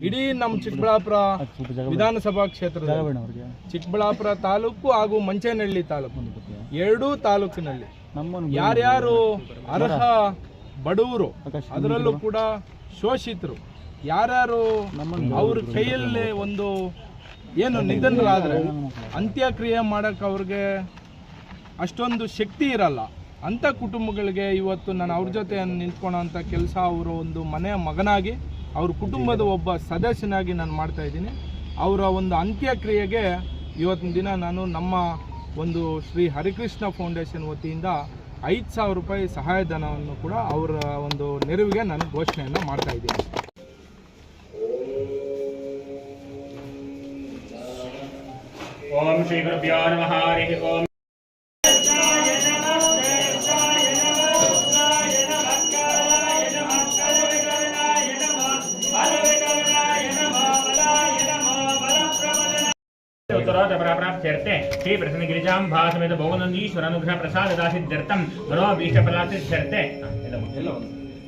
ಇಡೀ ನಮ್ಮ ಚಿಕ್ಕಬಳ್ಳಾಪುರ ವಿಧಾನಸಭಾ ಕ್ಷೇತ್ರದ ಚಿಕ್ಕಬಳ್ಳಾಪುರ ತಾಲೂಕು ಹಾಗೂ ಮಂಚೇನಹಳ್ಳಿ ತಾಲೂಕು ಎರಡೂ ತಾಲೂಕಿನಲ್ಲಿ ಯಾರ್ಯಾರು ಅರ್ಹ ಬಡವರು ಅದರಲ್ಲೂ ಕೂಡ ಶೋಷಿತರು ಯಾರ್ಯಾರು ಅವ್ರ ಕೈಯಲ್ಲಿ ಒಂದು ಏನು ನಿಧನರಾದರೆ ಅಂತ್ಯಕ್ರಿಯೆ ಮಾಡೋಕ್ಕೆ ಅವ್ರಿಗೆ ಅಷ್ಟೊಂದು ಶಕ್ತಿ ಇರಲ್ಲ ಅಂಥ ಕುಟುಂಬಗಳಿಗೆ ಇವತ್ತು ನಾನು ಅವ್ರ ಜೊತೆ ನಿಂತ್ಕೊಳ್ಳೋಂಥ ಕೆಲಸ ಅವರು ಒಂದು ಮನೆಯ ಮಗನಾಗಿ ಅವ್ರ ಕುಟುಂಬದ ಒಬ್ಬ ಸದಸ್ಯನಾಗಿ ನಾನು ಮಾಡ್ತಾ ಇದ್ದೀನಿ. ಅವರ ಒಂದು ಅಂತ್ಯಕ್ರಿಯೆಗೆ ಇವತ್ತಿನ ದಿನ ನಾನು ನಮ್ಮ ಒಂದು ಶ್ರೀ ಹರಿಕೃಷ್ಣ ಫೌಂಡೇಶನ್ ವತಿಯಿಂದ 5,000 ರೂಪಾಯಿ ಸಹಾಯಧನವನ್ನು ಕೂಡ ಅವರ ಒಂದು ನೆರವಿಗೆ ನಾನು ಘೋಷಣೆಯನ್ನು ಮಾಡ್ತಾ ಇದ್ದೀನಿ. ಓಂ ಶ್ರೀ ಗುರುಭ್ಯೋ ನಮಃ. ಹರಿ ಓಂ. उत्तरोत्तरप्राप्त्यर्थे श्री प्रसन्न गिरिजाम्बा समेत भोगनन्दीश्वर अनुग्रह प्रसाद दासिद्ध्यर्थं मनोभीष्टफलासिद्ध्यर्थे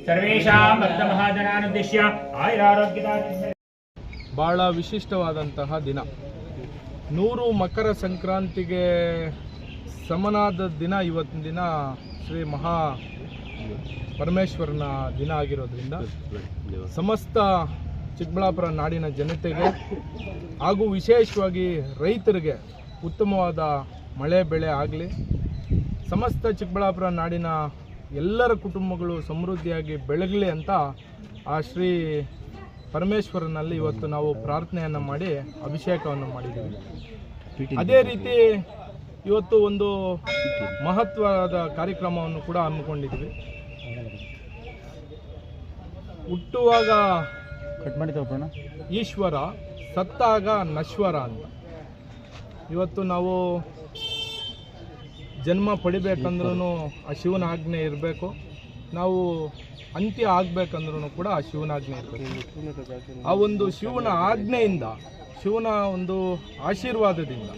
सर्वेषां भक्तमहाजनानुद्दिश्य आयुरारोग्यदासिद्ध्यर्थे. ಬಹಳ ವಿಶಿಷ್ಟವಾದಂತಹ ದಿನ 100 ಮಕರ ಸಂಕ್ರಾಂತಿಗೆ ಸಮನಾದ ದಿನ ಇವತ್ತಿನ ದಿನ ಶ್ರೀ ಮಹಾ ಪರಮೇಶ್ವರನ ದಿನ ಆಗಿರೋದ್ರಿಂದ ಸಮಸ್ತ ಚಿಕ್ಕಬಳ್ಳಾಪುರ ನಾಡಿನ ಜನತೆಗೆ ಹಾಗೂ ವಿಶೇಷವಾಗಿ ರೈತರಿಗೆ ಉತ್ತಮವಾದ ಮಳೆ ಬೆಳೆ ಆಗಲಿ, ಸಮಸ್ತ ಚಿಕ್ಕಬಳ್ಳಾಪುರ ನಾಡಿನ ಎಲ್ಲರ ಕುಟುಂಬಗಳು ಸಮೃದ್ಧಿಯಾಗಿ ಬೆಳಗಲಿ ಅಂತ ಆ ಶ್ರೀ ಪರಮೇಶ್ವರನಲ್ಲಿ ಇವತ್ತು ನಾವು ಪ್ರಾರ್ಥನೆಯನ್ನು ಮಾಡಿ ಅಭಿಷೇಕವನ್ನು ಮಾಡಿದ್ದೀವಿ. ಅದೇ ರೀತಿ ಇವತ್ತು ಒಂದು ಮಹತ್ವದ ಕಾರ್ಯಕ್ರಮವನ್ನು ಕೂಡ ಹಮ್ಮಿಕೊಂಡಿದ್ದೀವಿ. ಹುಟ್ಟುವಾಗ ಈಶ್ವರ, ಸತ್ತಾಗ ನಶ್ವರ ಅಂತ. ಇವತ್ತು ನಾವು ಜನ್ಮ ಪಡಿಬೇಕಂದ್ರೂ ಆ ಶಿವನ ಆಜ್ಞೆ ಇರಬೇಕು, ನಾವು ಅಂತ್ಯ ಆಗಬೇಕಂದ್ರೂ ಕೂಡ ಆ ಶಿವನ ಆಜ್ಞೆ ಇರಬೇಕು. ಆ ಒಂದು ಶಿವನ ಆಜ್ಞೆಯಿಂದ, ಶಿವನ ಒಂದು ಆಶೀರ್ವಾದದಿಂದ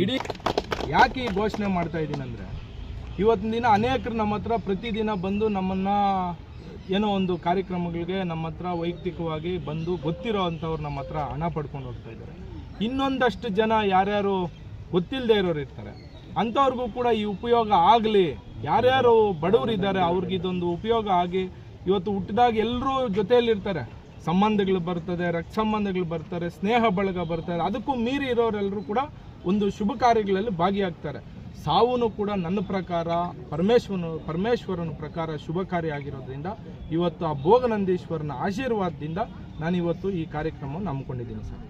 ಇಡೀ ಯಾಕೆ ಈ ಘೋಷಣೆ ಮಾಡ್ತಾ ಇದ್ದೀನಿ ಅಂದರೆ, ಇವತ್ತಿನ ದಿನ ಅನೇಕರು ನಮ್ಮ ಹತ್ರ ಪ್ರತಿದಿನ ಬಂದು ನಮ್ಮನ್ನು ಏನೋ ಒಂದು ಕಾರ್ಯಕ್ರಮಗಳಿಗೆ ನಮ್ಮ ಹತ್ರ ವೈಯಕ್ತಿಕವಾಗಿ ಬಂದು ಗೊತ್ತಿರೋ ಅಂಥವ್ರು ನಮ್ಮ ಹತ್ರ ಹಣ ಪಡ್ಕೊಂಡು ಹೋಗ್ತಾ ಇದ್ದಾರೆ. ಇನ್ನೊಂದಷ್ಟು ಜನ ಯಾರ್ಯಾರು ಗೊತ್ತಿಲ್ಲದೆ ಇರೋರು ಇರ್ತಾರೆ, ಅಂಥವ್ರಿಗೂ ಕೂಡ ಈ ಉಪಯೋಗ ಆಗಲಿ. ಯಾರ್ಯಾರು ಬಡವರಿದ್ದಾರೆ ಅವ್ರಿಗೆ ಇದೊಂದು ಉಪಯೋಗ ಆಗಿ ಇವತ್ತು ಹುಟ್ಟಿದಾಗ ಎಲ್ಲರೂ ಜೊತೆಯಲ್ಲಿರ್ತಾರೆ, ಸಂಬಂಧಗಳು ಬರ್ತದೆ, ರಕ್ತ ಸಂಬಂಧಗಳು ಬರ್ತಾರೆ, ಸ್ನೇಹ ಬಳಗ ಬರ್ತಾರೆ. ಅದಕ್ಕೂ ಮೀರಿ ಇರೋರೆಲ್ಲರೂ ಕೂಡ ಒಂದು ಶುಭ ಕಾರ್ಯಗಳಲ್ಲಿ ಭಾಗಿಯಾಗ್ತಾರೆ. ಸಾವು ಕೂಡ ನನ್ನ ಪ್ರಕಾರ ಪರಮೇಶ್ವರನ ಪ್ರಕಾರ ಶುಭ ಕಾರ್ಯ ಆಗಿರೋದ್ರಿಂದ ಇವತ್ತು ಆ ಭೋಗನಂದೀಶ್ವರನ ಆಶೀರ್ವಾದದಿಂದ ನಾನು ಇವತ್ತು ಈ ಕಾರ್ಯಕ್ರಮವನ್ನು ಹಮ್ಮಿಕೊಂಡಿದ್ದೀನಿ ಸರ್.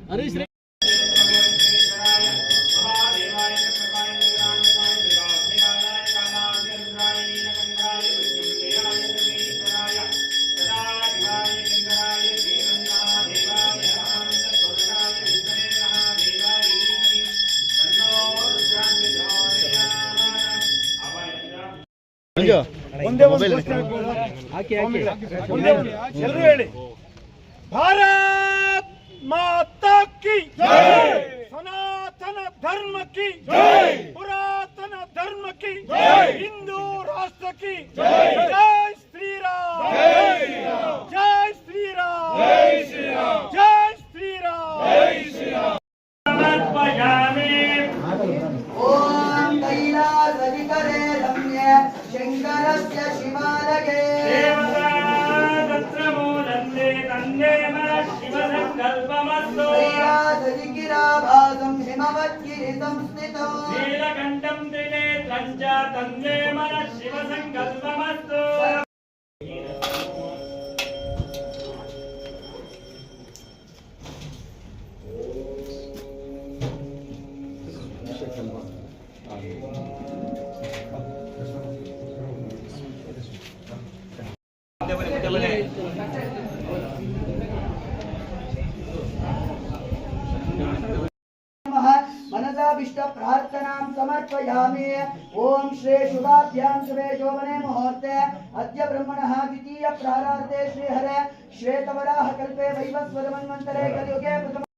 भारत माता की जय, सनातन धर्म की जय, पुरातन धर्म की जय, हिंदू राष्ट्र की जय, जय श्री राम, जय श्री राम, जय श्री राम, जय श्री राम, जय श्री राम. ओम कैलासधिकरे रम्य शंकरस्य शिवालये कैलासधिकिराभासं हिमवद्गिरितं स्थितो नीलकण्ठं त्रिनेत्रं च तन्मे मनः शिवसङ्कल्पमस्तु. मनसाभीष्ट प्रार्थनां समर्पयामि. ओम श्री शुभाभ्यां शुभे शोभने मुहूर्ते अद्य ब्रह्मणः द्वितीय प्रारार्धे श्रीहरे श्वेतवराह कल्पे वैवस्वत मन्वन्तरे कलियुगे